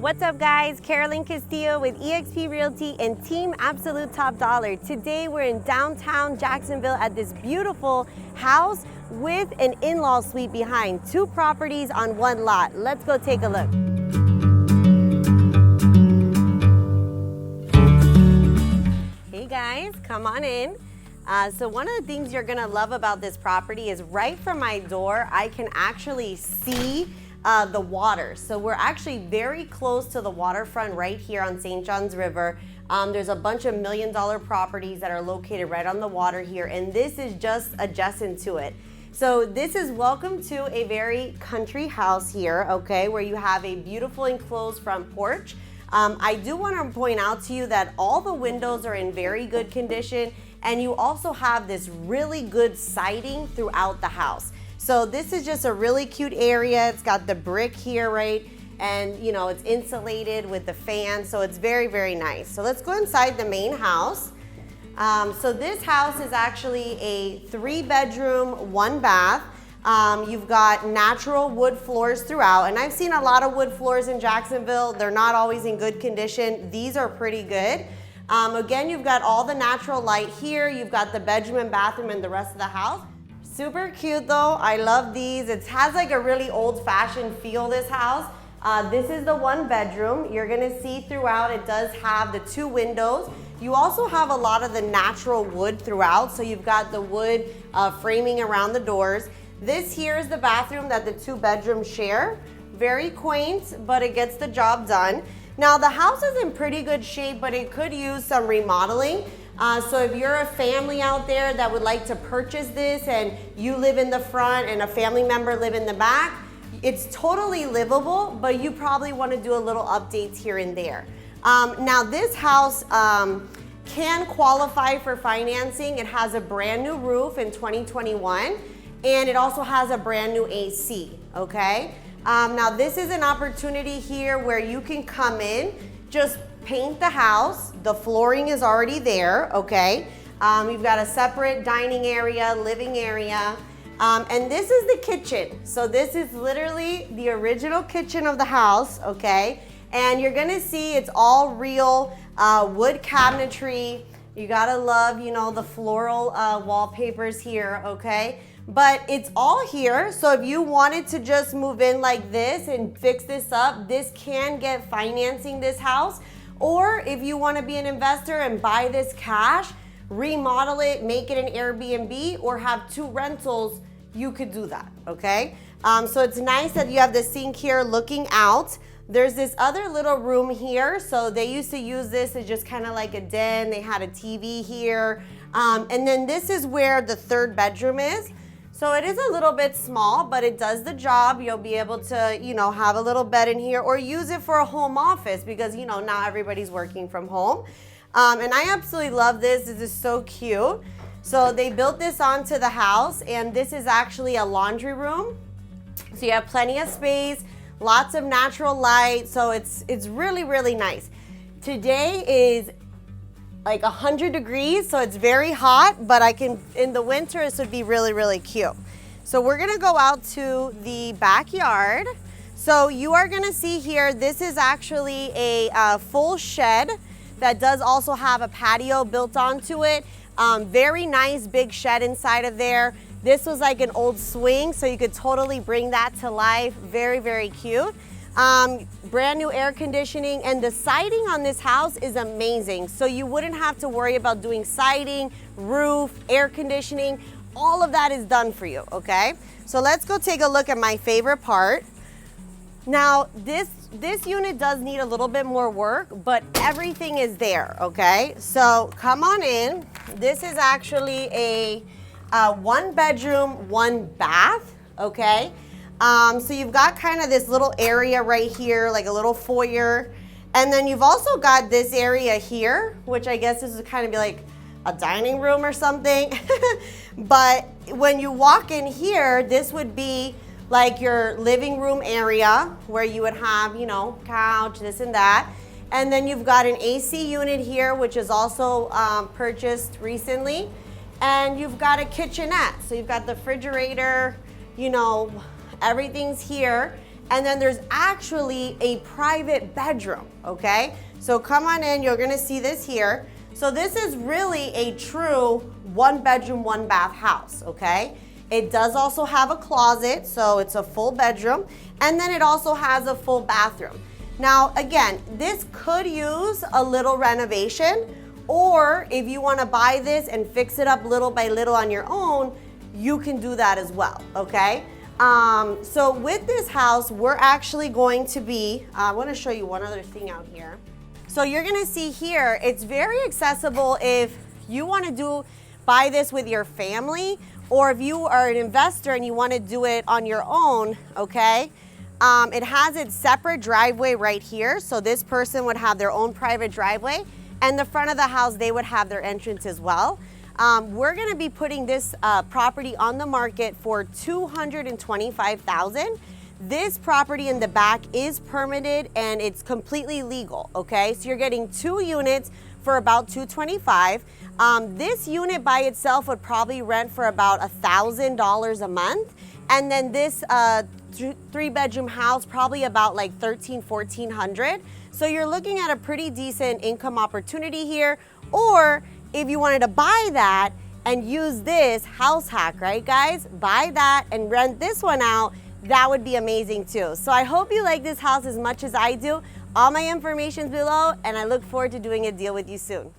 What's up guys, Carolyn Castillo with eXp Realty and Team Absolute Top Dollar. Today we're in downtown Jacksonville at this beautiful house with an in-law suite behind. 2 properties on 1 lot. Let's go take a look. Hey guys, come on in. So one of the things you're gonna love about this property is right from my door, I can actually see the water. So we're actually very close to the waterfront right here on St. Johns River. There's a bunch of $1 million properties that are located right on the water here, and this is just adjacent to it. So this is welcome to a very country house here, okay, where you have a beautiful enclosed front porch. I do want to point out to you that all the windows are in very good condition, and you also have this really good siding throughout the house. So this is just a really cute area. It's got the brick here, right? And you know, it's insulated with the fan, so it's very, very nice. So let's go inside the main house. So this house is actually a 3-bedroom, 1 bath. You've got natural wood floors throughout, and I've seen a lot of wood floors in Jacksonville. They're not always in good condition. These are pretty good. Again, you've got all the natural light here. You've got the bedroom and bathroom and the rest of the house. Super cute though, I love these. It has like a really old-fashioned feel, this house. This is the 1 bedroom. You're gonna see throughout, it does have the 2 windows. You also have a lot of the natural wood throughout, so you've got the wood framing around the doors. This here is the bathroom that the 2 bedrooms share. Very quaint, but it gets the job done. Now the house is in pretty good shape, but it could use some remodeling. So if you're a family out there that would like to purchase this and you live in the front and a family member live in the back, it's totally livable, but you probably want to do a little updates here and there. Now this house can qualify for financing. It has a brand new roof in 2021, and it also has a brand new AC, okay? Now this is an opportunity here where you can come in, just paint the house. The flooring is already there, okay? You've got a separate dining area, living area, and this is the kitchen. So this is literally the original kitchen of the house, okay? And you're gonna see it's all real wood cabinetry. You gotta love, you know, the floral wallpapers here, okay? But it's all here, so if you wanted to just move in like this and fix this up, this can get financing, this house. Or if you want to be an investor and buy this cash, remodel it, make it an Airbnb, or have 2 rentals, you could do that, okay? So it's nice that you have the sink here looking out. There's this other little room here, so they used to use this as just kind of like a den. They had a TV here. And then this is where the 3rd bedroom is. So it is a little bit small, but it does the job. You'll be able to, you know, have a little bed in here or use it for a home office because, you know, now everybody's working from home. And I absolutely love this. This is so cute. So they built this onto the house, and this is actually a laundry room. So you have plenty of space, lots of natural light. So it's really, really nice. Today is like 100 degrees, so it's very hot, but in the winter, this would be really, really cute. So we're gonna go out to the backyard. So you are gonna see here, this is actually a full shed that does also have a patio built onto it. Very nice big shed inside of there. This was like an old swing, so you could totally bring that to life. Very, very cute. Brand new air conditioning, and the siding on this house is amazing. So you wouldn't have to worry about doing siding, roof, air conditioning. All of that is done for you, okay? So let's go take a look at my favorite part. Now, this unit does need a little bit more work, but everything is there, okay? So come on in. This is actually a 1 bedroom, 1 bath, okay? So you've got kind of this little area right here, like a little foyer. And then you've also got this area here, which I guess this would kind of be like a dining room or something. But when you walk in here, this would be like your living room area where you would have, you know, couch, this and that. And then you've got an AC unit here, which is also purchased recently. And you've got a kitchenette. So you've got the refrigerator, you know, everything's here. and then there's actually a private bedroom, okay? So come on in, you're gonna see this here. So this is really a true 1-bedroom, 1-bath house, okay? It does also have a closet, so it's a full bedroom, and then it also has a full bathroom. Now, again, this could use a little renovation, or if you wanna buy this and fix it up little by little on your own, you can do that as well, okay? So with this house, we're actually going to be, I wanna show you one other thing out here. So you're gonna see here, it's very accessible if you wanna buy this with your family, or if you are an investor and you wanna do it on your own, okay? It has its separate driveway right here, so this person would have their own private driveway, and the front of the house, they would have their entrance as well. We're gonna be putting this property on the market for $225,000. This property in the back is permitted and it's completely legal, okay? So you're getting 2 units for about $225,000. This unit by itself would probably rent for about $1,000 a month. And then this 3-bedroom house, probably about like $1,300–1,400. So you're looking at a pretty decent income opportunity here. Or if you wanted to buy that and use this house hack, right guys? Buy that and rent this one out. That would be amazing too. So I hope you like this house as much as I do. All my information's below, and I look forward to doing a deal with you soon.